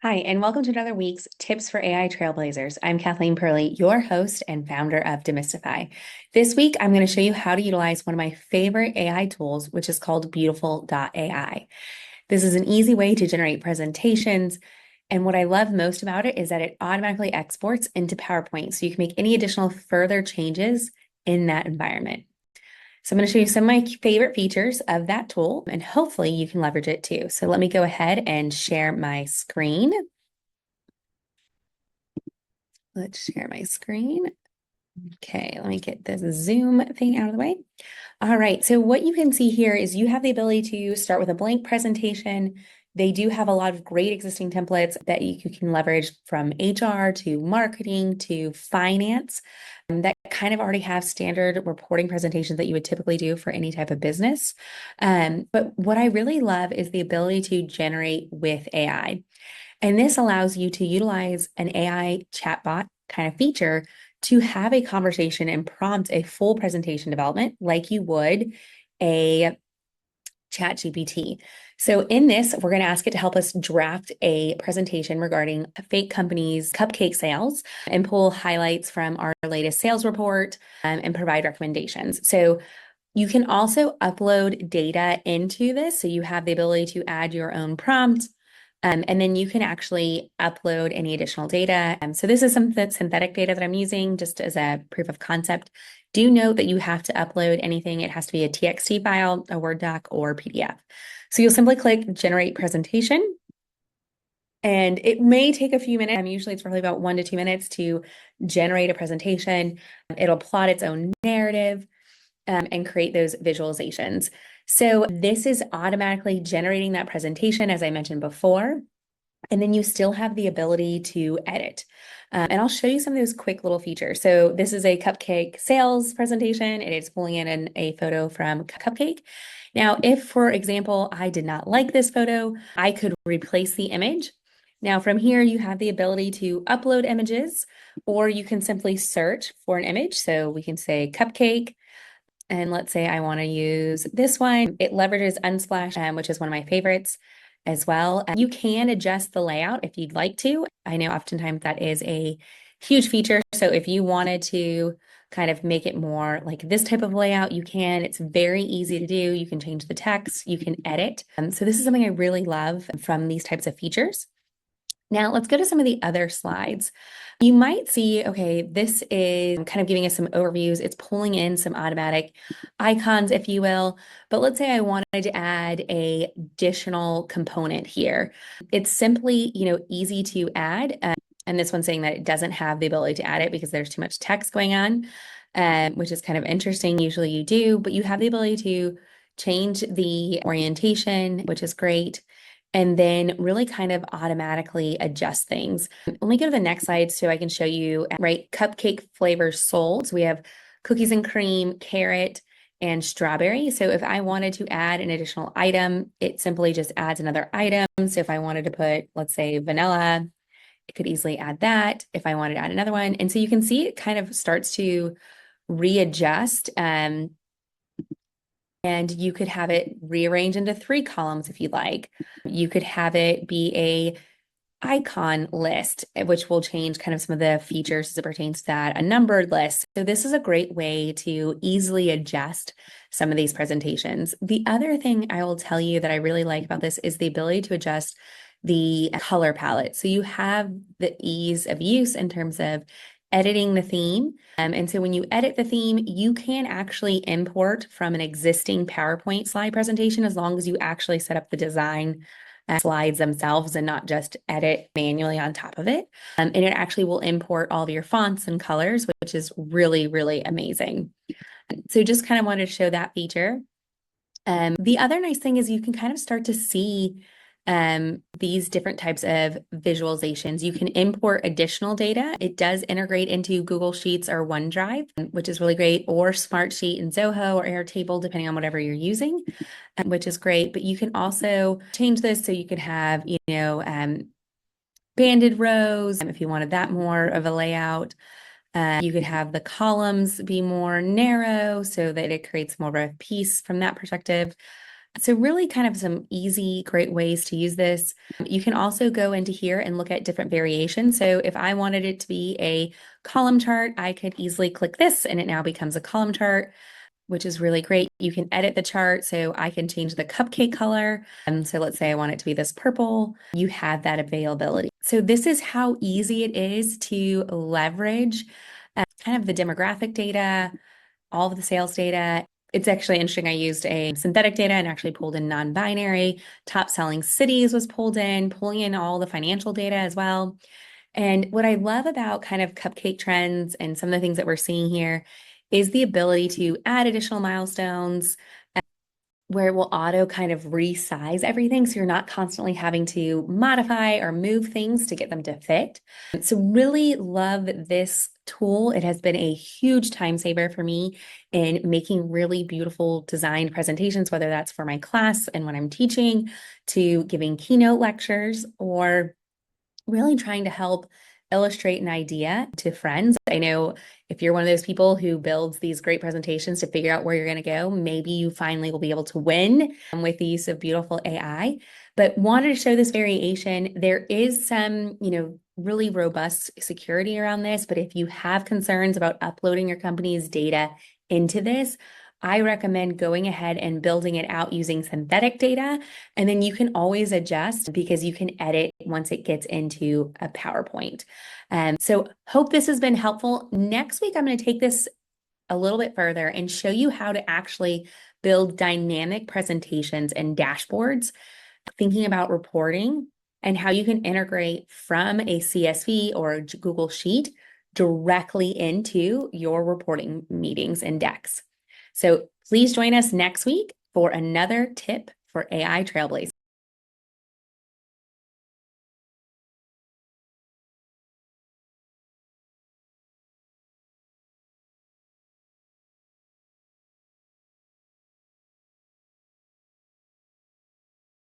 Hi, and welcome to another week's Tips for AI Trailblazers. I'm Kathleen Perley, your host and founder of Demystify. This week, I'm going to show you how to utilize one of my favorite AI tools, which is called Beautiful.ai. This is an easy way to generate presentations. And what I love most about it is that it automatically exports into PowerPoint, so you can make any additional further changes in that environment. So I'm going to show you some of my favorite features of that tool, and hopefully you can leverage it too. So let me go ahead and share my screen. Let's share my screen. Okay, let me get this Zoom thing out of the way. All right, so what you can see here is you have the ability to start with a blank presentation. They do have a lot of great existing templates that you can leverage from HR to marketing to finance that kind of already have standard reporting presentations that you would typically do for any type of business. But what I really love is the ability to generate with AI. And this allows you to utilize an AI chatbot kind of feature to have a conversation and prompt a full presentation development like you would a ChatGPT. So in this, we're going to ask it to help us draft a presentation regarding a fake company's cupcake sales and pull highlights from our latest sales report and provide recommendations. So you can also upload data into this. So you have the ability to add your own prompt. And then you can actually upload any additional data. So this is some synthetic data that I'm using just as a proof of concept. Do note that you have to upload anything. It has to be a TXT file, a Word doc, or PDF. So you'll simply click Generate Presentation. And it may take a few minutes. Usually it's probably about 1 to 2 minutes to generate a presentation. It'll plot its own narrative and create those visualizations. So this is automatically generating that presentation, as I mentioned before. And then you still have the ability to edit. And I'll show you some of those quick little features. So this is a cupcake sales presentation. It is pulling in a photo from Cupcake. Now, if, for example, I did not like this photo, I could replace the image. Now, from here, you have the ability to upload images, or you can simply search for an image. So we can say cupcake. And let's say I want to use this one. It leverages Unsplash, which is one of my favorites as well. You can adjust the layout if you'd like to. I know oftentimes that is a huge feature. So if you wanted to kind of make it more like this type of layout, you can. It's very easy to do. You can change the text, you can edit. So this is something I really love from these types of features. Now let's go to some of the other slides. You might see, okay, this is kind of giving us some overviews. It's pulling in some automatic icons, if you will. But let's say I wanted to add an additional component here. It's simply, easy to add. And this one's saying that it doesn't have the ability to add it because there's too much text going on, which is kind of interesting. Usually you do, but you have the ability to change the orientation, which is great, and then really kind of automatically adjust things. Let me go to the next slide so I can show you, right, cupcake flavors sold. So we have cookies and cream, carrot, and strawberry. So if I wanted to add an additional item, it simply just adds another item. So if I wanted to put, let's say, vanilla, it could easily add that if I wanted to add another one. And so you can see it kind of starts to readjust. And you could have it rearrange into 3 columns if you'd like. You could have it be a icon list, which will change kind of some of the features as it pertains to that, a numbered list. So this is a great way to easily adjust some of these presentations. The other thing I will tell you that I really like about this is the ability to adjust the color palette. So you have the ease of use in terms of editing the theme. And so when you edit the theme, you can actually import from an existing PowerPoint slide presentation as long as you actually set up the design slides themselves and not just edit manually on top of it. And it actually will import all of your fonts and colors, which is really, really amazing. So just kind of wanted to show that feature. The other nice thing is you can kind of start to see these different types of visualizations. You can import additional data. It does integrate into Google Sheets or OneDrive, which is really great, or Smartsheet in Zoho or Airtable, depending on whatever you're using, which is great. But you can also change this so you could have, banded rows if you wanted that more of a layout. You could have the columns be more narrow so that it creates more of a piece from that perspective. So really kind of some easy, great ways to use this. You can also go into here and look at different variations. So if I wanted it to be a column chart, I could easily click this and it now becomes a column chart, which is really great. You can edit the chart, so I can change the cupcake color. And so let's say I want it to be this purple. You have that availability. So this is how easy it is to leverage kind of the demographic data, all of the sales data. It's actually interesting. I used a synthetic data and actually pulled in non-binary. Top selling cities was pulled in, pulling in all the financial data as well. And what I love about kind of cupcake trends and some of the things that we're seeing here is the ability to add additional milestones where it will auto kind of resize everything. So you're not constantly having to modify or move things to get them to fit. So really love this tool. It has been a huge time saver for me in making really beautiful designed presentations, whether that's for my class and when I'm teaching, to giving keynote lectures, or really trying to help illustrate an idea to friends. I know if you're one of those people who builds these great presentations to figure out where you're going to go, maybe you finally will be able to win with the use of Beautiful AI. But wanted to show this variation. There is some, really robust security around this, but if you have concerns about uploading your company's data into this, I recommend going ahead and building it out using synthetic data. And then you can always adjust because you can edit once it gets into a PowerPoint. So hope this has been helpful. Next week, I'm going to take this a little bit further and show you how to actually build dynamic presentations and dashboards, thinking about reporting and how you can integrate from a CSV or a Google Sheet directly into your reporting meetings and decks. So please join us next week for another tip for AI Trailblazers.